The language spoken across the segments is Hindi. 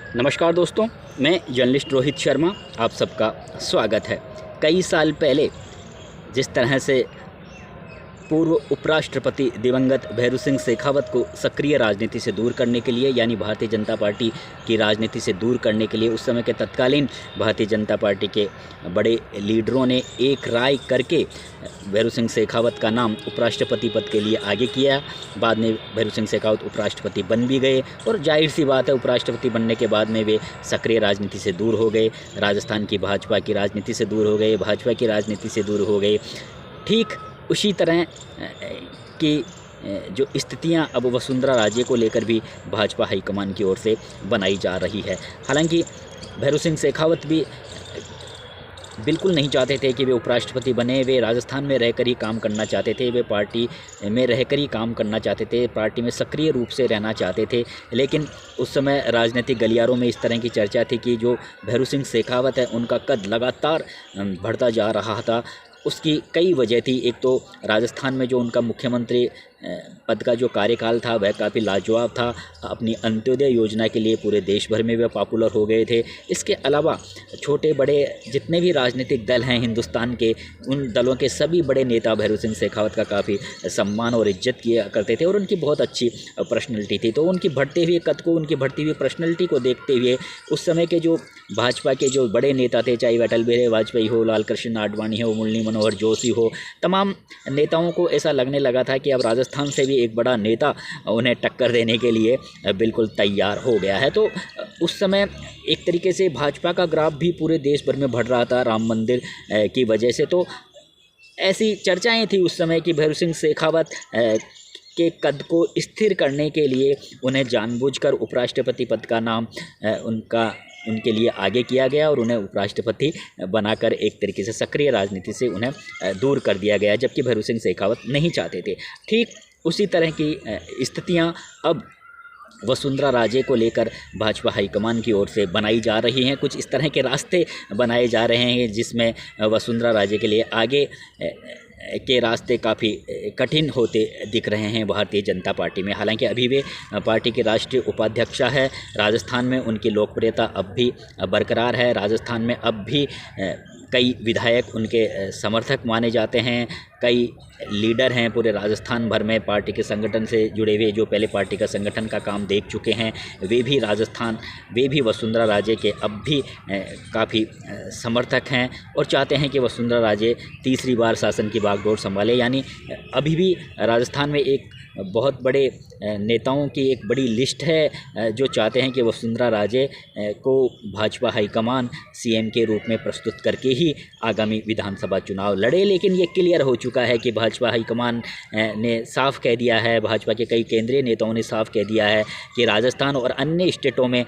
नमस्कार दोस्तों, मैं जर्नलिस्ट रोहित शर्मा आप सबका स्वागत है। कई साल पहले जिस तरह से पूर्व उपराष्ट्रपति दिवंगत भैरू सिंह शेखावत को सक्रिय राजनीति से दूर करने के लिए यानी भारतीय जनता पार्टी की राजनीति से दूर करने के लिए उस समय के तत्कालीन भारतीय जनता पार्टी के बड़े लीडरों ने एक राय करके भैरू सिंह शेखावत का नाम उपराष्ट्रपति पद के लिए आगे किया। बाद में भैरू सिंह शेखावत उपराष्ट्रपति बन भी गए और जाहिर सी बात है उपराष्ट्रपति बनने के बाद में वे सक्रिय राजनीति से दूर हो गए, राजस्थान की भाजपा की राजनीति से दूर हो गए, भाजपा की राजनीति से दूर हो गए। ठीक उसी तरह की जो स्थितियां अब वसुंधरा राजे को लेकर भी भाजपा हाईकमान की ओर से बनाई जा रही है। हालांकि भैरू सिंह शेखावत भी बिल्कुल नहीं चाहते थे कि वे उपराष्ट्रपति बने। वे राजस्थान में रहकर ही काम करना चाहते थे, वे पार्टी में रहकर ही काम करना चाहते थे, पार्टी में सक्रिय रूप से रहना चाहते थे। लेकिन उस समय राजनीतिक गलियारों में इस तरह की चर्चा थी कि जो भैरू सिंह शेखावत है उनका कद लगातार बढ़ता जा रहा था। उसकी कई वजह थी। एक तो राजस्थान में जो उनका मुख्यमंत्री पद का जो कार्यकाल था वह काफ़ी लाजवाब था। अपनी अंत्योदय योजना के लिए पूरे देश भर में वे पॉपुलर हो गए थे। इसके अलावा छोटे बड़े जितने भी राजनीतिक दल हैं हिंदुस्तान के, उन दलों के सभी बड़े नेता भैरू सिंह शेखावत का काफ़ी सम्मान और इज्जत किया करते थे और उनकी बहुत अच्छी पर्सनैलिटी थी। तो उनकी बढ़ते हुए कद को, उनकी बढ़ती हुई पर्सनैलिटी को देखते हुए उस समय के जो भाजपा के जो बड़े नेता थे, चाहे अटल बिहारी वाजपेयी हो, लाल कृष्ण आडवाणी हो, मुरली मनोहर जोशी हो, तमाम नेताओं को ऐसा लगने लगा था कि अब राजस्थान से भी एक बड़ा नेता उन्हें टक्कर देने के लिए बिल्कुल तैयार हो गया है। तो उस समय एक तरीके से भाजपा का ग्राफ भी पूरे देश भर में बढ़ रहा था राम मंदिर की वजह से। तो ऐसी चर्चाएं थी उस समय कि भैरू सिंह शेखावत के कद को स्थिर करने के लिए उन्हें जानबूझकर उपराष्ट्रपति पद का नाम उनके लिए आगे किया गया और उन्हें उपराष्ट्रपति बनाकर एक तरीके से सक्रिय राजनीति से उन्हें दूर कर दिया गया, जबकि भैरू सिंह शेखावत नहीं चाहते थे। ठीक उसी तरह की स्थितियां अब वसुंधरा राजे को लेकर भाजपा हाईकमान की ओर से बनाई जा रही हैं। कुछ इस तरह के रास्ते बनाए जा रहे हैं जिसमें वसुंधरा राजे के लिए आगे के रास्ते काफ़ी कठिन होते दिख रहे हैं भारतीय जनता पार्टी में। हालांकि अभी वे पार्टी के राष्ट्रीय उपाध्यक्षा है। राजस्थान में उनकी लोकप्रियता अब भी बरकरार है। राजस्थान में अब भी कई विधायक उनके समर्थक माने जाते हैं। कई लीडर हैं पूरे राजस्थान भर में पार्टी के संगठन से जुड़े हुए, जो पहले पार्टी का संगठन का काम देख चुके हैं, वे भी वसुंधरा राजे के अब भी काफ़ी समर्थक हैं और चाहते हैं कि वसुंधरा राजे तीसरी बार शासन की बागडोर संभाले। यानी अभी भी राजस्थान में एक बहुत बड़े नेताओं की एक बड़ी लिस्ट है जो चाहते हैं कि वसुंधरा राजे को भाजपा हाईकमान सीएम के रूप में प्रस्तुत करके ही आगामी विधानसभा चुनाव लड़े। लेकिन ये क्लियर हो चुका है कि भाजपा हाईकमान ने साफ कह दिया है, भाजपा के कई केंद्रीय नेताओं ने साफ कह दिया है कि राजस्थान और अन्य स्टेटों में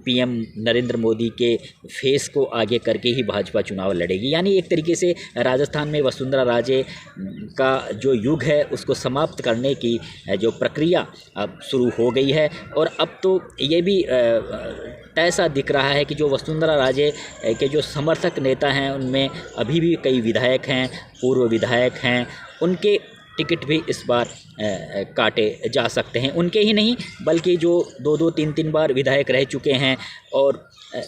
पीएम नरेंद्र मोदी के फेस को आगे करके ही भाजपा चुनाव लड़ेगी। यानी एक तरीके से राजस्थान में वसुंधरा राजे का जो युग है उसको समाप्त करने की जो प्रक्रिया अब शुरू हो गई है। और अब तो ये भी तय सा दिख रहा है कि जो वसुंधरा राजे के जो समर्थक नेता हैं उनमें अभी भी कई विधायक हैं, पूर्व विधायक हैं, उनके टिकट भी इस बार काटे जा सकते हैं। उनके ही नहीं बल्कि जो 2-2, 3-3 बार विधायक रह चुके हैं और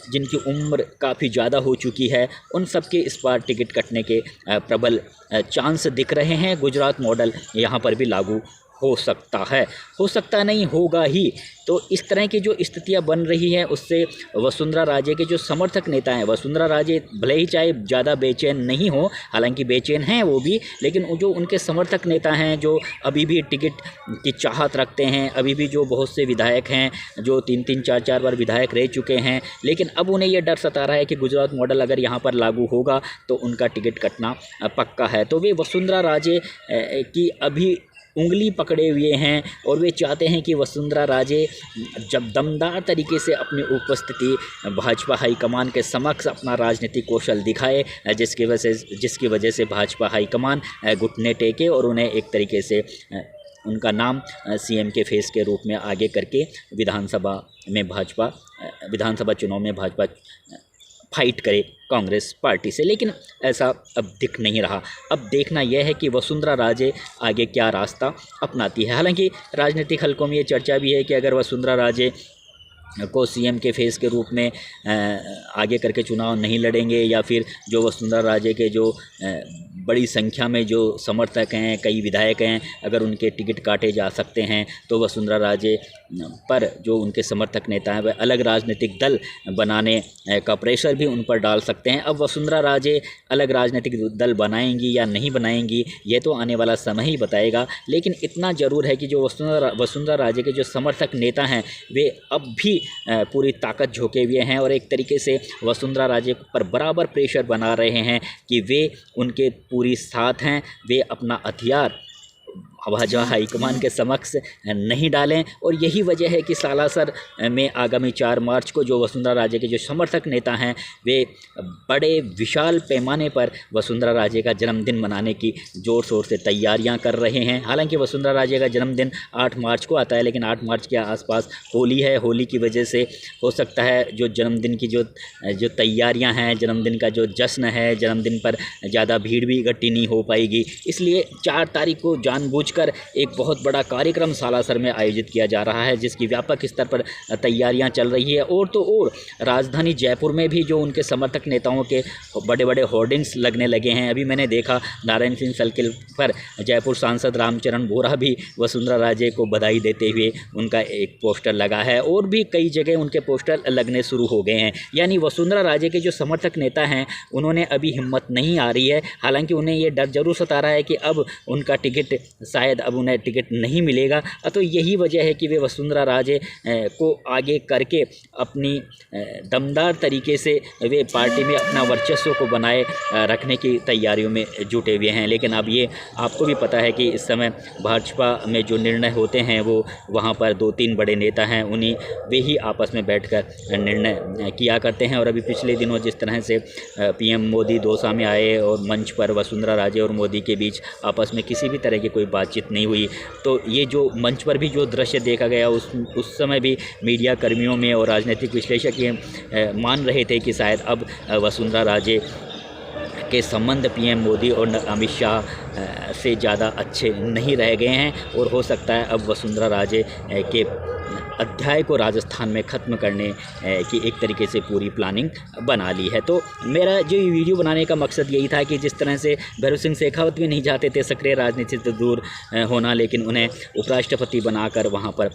जिनकी उम्र काफ़ी ज़्यादा हो चुकी है, उन सब के इस बार टिकट कटने के प्रबल चांस दिख रहे हैं। गुजरात मॉडल यहाँ पर भी लागू हो सकता है, हो सकता नहीं, होगा ही। तो इस तरह की जो स्थितियां बन रही हैं उससे वसुंधरा राजे के जो समर्थक नेता हैं, वसुंधरा राजे भले ही चाहे ज़्यादा बेचैन नहीं हो, हालांकि बेचैन हैं वो भी, लेकिन जो उनके समर्थक नेता हैं जो अभी भी टिकट की चाहत रखते हैं, अभी भी जो बहुत से विधायक हैं जो 3-3, 4-4 बार विधायक रह चुके हैं, लेकिन अब उन्हें ये डर सता रहा है कि गुजरात मॉडल अगर यहाँ पर लागू होगा तो उनका टिकट कटना पक्का है। तो वे वसुंधरा राजे की अभी उंगली पकड़े हुए हैं और वे चाहते हैं कि वसुंधरा राजे जब दमदार तरीके से अपनी उपस्थिति भाजपा हाईकमान के समक्ष अपना राजनीतिक कौशल दिखाए, जिसकी वजह से भाजपा हाईकमान घुटने टेके और उन्हें एक तरीके से उनका नाम सीएम के फेस के रूप में आगे करके विधानसभा चुनाव में भाजपा फाइट करे कांग्रेस पार्टी से। लेकिन ऐसा अब दिख नहीं रहा। अब देखना यह है कि वसुंधरा राजे आगे क्या रास्ता अपनाती है। हालांकि राजनीतिक हलकों में ये चर्चा भी है कि अगर वसुंधरा राजे को सीएम के फेस के रूप में आगे करके चुनाव नहीं लड़ेंगे, या फिर जो वसुंधरा राजे के जो बड़ी संख्या में जो समर्थक हैं, कई विधायक हैं, अगर उनके टिकट काटे जा सकते हैं तो वसुंधरा राजे पर जो उनके समर्थक नेता हैं वह अलग राजनीतिक दल बनाने का प्रेशर भी उन पर डाल सकते हैं। अब वसुंधरा राजे अलग राजनीतिक दल बनाएंगी या नहीं बनाएंगी ये तो आने वाला समय ही बताएगा, लेकिन इतना ज़रूर है कि जो वसुंधरा राजे के जो समर्थक नेता हैं वे अब भी पूरी ताकत झोंके हुए हैं और एक तरीके से वसुंधरा राजे पर बराबर प्रेशर बना रहे हैं कि वे उनके पूरी साथ हैं, वे अपना हथियार भाजपा हाईकमान के समक्ष नहीं डालें। और यही वजह है कि सालासर में आगामी 4 मार्च को जो वसुंधरा राजे के जो समर्थक नेता हैं वे बड़े विशाल पैमाने पर वसुंधरा राजे का जन्मदिन मनाने की ज़ोर शोर से तैयारियां कर रहे हैं। हालांकि वसुंधरा राजे का जन्मदिन 8 मार्च को आता है, लेकिन 8 मार्च के आसपास होली है, होली की वजह से हो सकता है जो जन्मदिन की जो तैयारियाँ हैं, जन्मदिन का जो जश्न है, जन्मदिन पर ज़्यादा भीड़ भी इकट्ठी नहीं हो पाएगी, इसलिए 4 तारीख को जानबूझकर एक बहुत बड़ा कार्यक्रम सालासर में आयोजित किया जा रहा है जिसकी व्यापक स्तर पर तैयारियां चल रही है। और तो और राजधानी जयपुर में भी जो उनके समर्थक नेताओं के बड़े बड़े होर्डिंग्स लगने लगे हैं। अभी मैंने देखा नारायण सिंह सर्किल पर जयपुर सांसद रामचरण बोरा भी वसुंधरा राजे को बधाई देते हुए उनका एक पोस्टर लगा है और भी कई जगह उनके पोस्टर लगने शुरू हो गए हैं। यानी वसुंधरा राजे के जो समर्थक नेता हैं उन्होंने अभी हिम्मत नहीं आ रही है। हालांकि उन्हें ये डर जरूर सता रहा है कि अब उनका टिकट शायद अब उन्हें टिकट नहीं मिलेगा, तो यही वजह है कि वे वसुंधरा राजे को आगे करके अपनी दमदार तरीके से वे पार्टी में अपना वर्चस्व को बनाए रखने की तैयारियों में जुटे हुए हैं। लेकिन अब ये आपको भी पता है कि इस समय भाजपा में जो निर्णय होते हैं वो वहाँ पर 2-3 बड़े नेता हैं, उन्हीं वे ही आपस में बैठकर निर्णय किया करते हैं। और अभी पिछले दिनों जिस तरह से पीएम मोदी दौसा में आए और मंच पर वसुंधरा राजे और मोदी के बीच आपस में किसी भी तरह की कोई बातचीत नहीं हुई, तो ये जो मंच पर भी जो दृश्य देखा गया उस समय भी मीडिया कर्मियों में और राजनीतिक विश्लेषक ये मान रहे थे कि शायद अब वसुंधरा राजे के संबंध पीएम मोदी और अमित शाह से ज़्यादा अच्छे नहीं रह गए हैं और हो सकता है अब वसुंधरा राजे के अध्याय को राजस्थान में ख़त्म करने की एक तरीके से पूरी प्लानिंग बना ली है। तो मेरा जो वीडियो बनाने का मकसद यही था कि जिस तरह से भैरव सिंह शेखावत भी नहीं चाहते थे सक्रिय राजनीति से दूर होना, लेकिन उन्हें उपराष्ट्रपति बनाकर वहाँ पर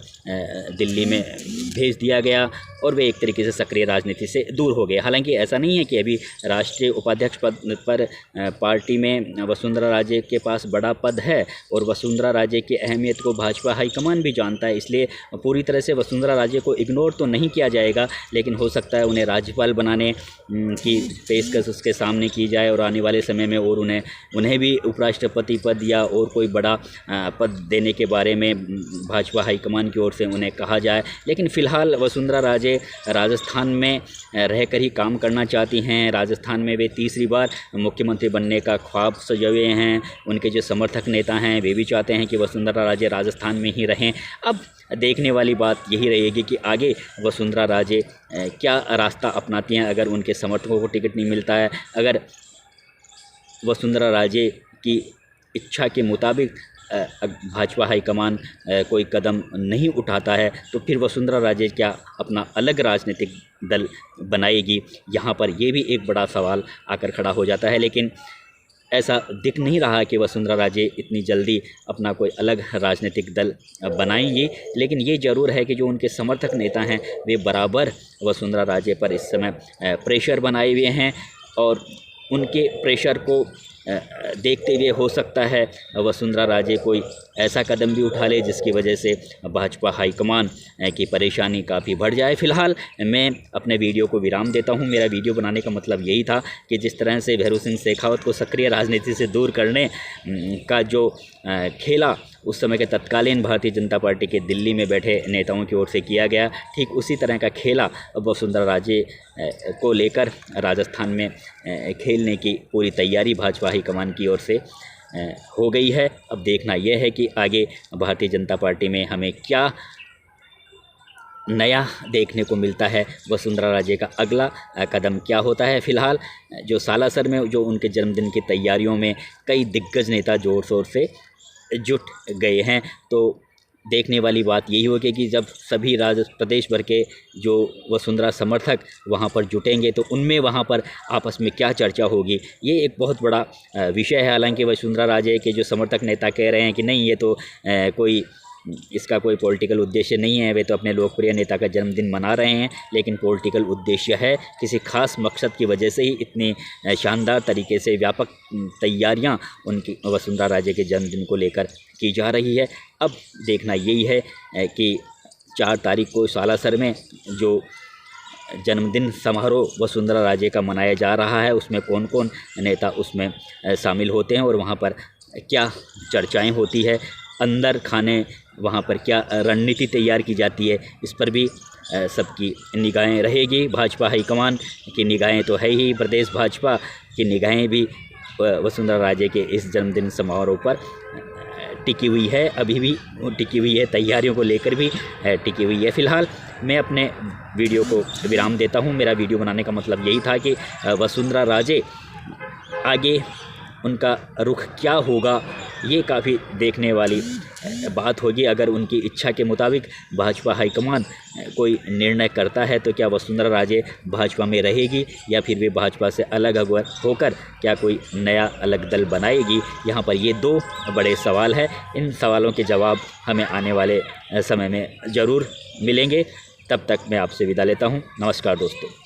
दिल्ली में भेज दिया गया और वे एक तरीके से सक्रिय राजनीति से दूर हो गए। हालांकि ऐसा नहीं है कि अभी राष्ट्रीय उपाध्यक्ष पद पर पार्टी में वसुंधरा राजे के पास बड़ा पद है और वसुंधरा राजे की अहमियत को भाजपा हाईकमान भी जानता है, इसलिए पूरी तरह से वसुंधरा राजे को इग्नोर तो नहीं किया जाएगा, लेकिन हो सकता है उन्हें राज्यपाल बनाने की पेशकश उसके सामने की जाए और आने वाले समय में और उन्हें भी उपराष्ट्रपति पद या और कोई बड़ा पद देने के बारे में भाजपा हाईकमान की ओर से उन्हें कहा जाए। लेकिन फ़िलहाल वसुंधरा राजे राजस्थान में रहकर ही काम करना चाहती हैं। राजस्थान में वे तीसरी बार मुख्यमंत्री बनने का ख्वाब सजाए हैं। उनके जो समर्थक नेता हैं वे भी चाहते हैं कि वसुंधरा राजे राजस्थान में ही रहें। अब देखने वाली बात यही रहेगी कि आगे वसुंधरा राजे क्या रास्ता अपनाती हैं। अगर उनके समर्थकों को टिकट नहीं मिलता है, अगर वसुंधरा राजे की इच्छा के मुताबिक भाजपा हाईकमान कोई कदम नहीं उठाता है, तो फिर वसुंधरा राजे क्या अपना अलग राजनीतिक दल बनाएगी? यहाँ पर ये भी एक बड़ा सवाल आकर खड़ा हो जाता है। लेकिन ऐसा दिख नहीं रहा कि वसुंधरा राजे इतनी जल्दी अपना कोई अलग राजनीतिक दल बनाएंगी। लेकिन ये ज़रूर है कि जो उनके समर्थक नेता हैं वे बराबर वसुंधरा राजे पर इस समय प्रेशर बनाए हुए हैं और उनके प्रेशर को देखते हुए हो सकता है वसुंधरा राजे कोई ऐसा कदम भी उठा ले जिसकी वजह से भाजपा हाईकमान की परेशानी काफ़ी बढ़ जाए। फ़िलहाल मैं अपने वीडियो को विराम देता हूं। मेरा वीडियो बनाने का मतलब यही था कि जिस तरह से भैरव सिंह शेखावत को सक्रिय राजनीति से दूर करने का जो खेला उस समय के तत्कालीन भारतीय जनता पार्टी के दिल्ली में बैठे नेताओं की ओर से किया गया, ठीक उसी तरह का खेला अब वसुंधरा राजे को लेकर राजस्थान में खेलने की पूरी तैयारी भाजपा हाईकमान की ओर से हो गई है। अब देखना यह है कि आगे भारतीय जनता पार्टी में हमें क्या नया देखने को मिलता है, वसुंधरा राजे का अगला कदम क्या होता है। फ़िलहाल जो सालासर में जो उनके जन्मदिन की तैयारियों में कई दिग्गज नेता ज़ोर शोर से जुट गए हैं, तो देखने वाली बात यही होगी कि जब सभी प्रदेश भर के जो वसुंधरा समर्थक वहाँ पर जुटेंगे तो उनमें वहाँ पर आपस में क्या चर्चा होगी, ये एक बहुत बड़ा विषय है। हालांकि वसुंधरा राजे के जो समर्थक नेता कह रहे हैं कि नहीं, ये तो इसका कोई पॉलिटिकल उद्देश्य नहीं है, वे तो अपने लोकप्रिय नेता का जन्मदिन मना रहे हैं, लेकिन पॉलिटिकल उद्देश्य है। किसी खास मकसद की वजह से ही इतनी शानदार तरीके से व्यापक तैयारियां उनकी वसुंधरा राजे के जन्मदिन को लेकर की जा रही है। अब देखना यही है कि 4 तारीख को सालासर में जो जन्मदिन समारोह वसुंधरा राजे का मनाया जा रहा है, उसमें कौन कौन नेता उसमें शामिल होते हैं और वहाँ पर क्या चर्चाएँ होती है, अंदर खाने वहाँ पर क्या रणनीति तैयार की जाती है, इस पर भी सबकी निगाहें रहेगी। भाजपा हाईकमान की निगाहें तो है ही, प्रदेश भाजपा की निगाहें भी वसुंधरा राजे के इस जन्मदिन समारोह पर टिकी हुई है, अभी भी टिकी हुई है, तैयारियों को लेकर भी टिकी हुई है। फ़िलहाल मैं अपने वीडियो को विराम देता हूँ। मेरा वीडियो बनाने का मतलब यही था कि वसुंधरा राजे आगे उनका रुख क्या होगा, ये काफ़ी देखने वाली बात होगी। अगर उनकी इच्छा के मुताबिक भाजपा हाईकमान कोई निर्णय करता है तो क्या वसुंधरा राजे भाजपा में रहेगी या फिर वे भाजपा से अलग होकर क्या कोई नया अलग दल बनाएगी। यहाँ पर ये 2 बड़े सवाल हैं। इन सवालों के जवाब हमें आने वाले समय में ज़रूर मिलेंगे। तब तक मैं आपसे विदा लेता हूँ। नमस्कार दोस्तों।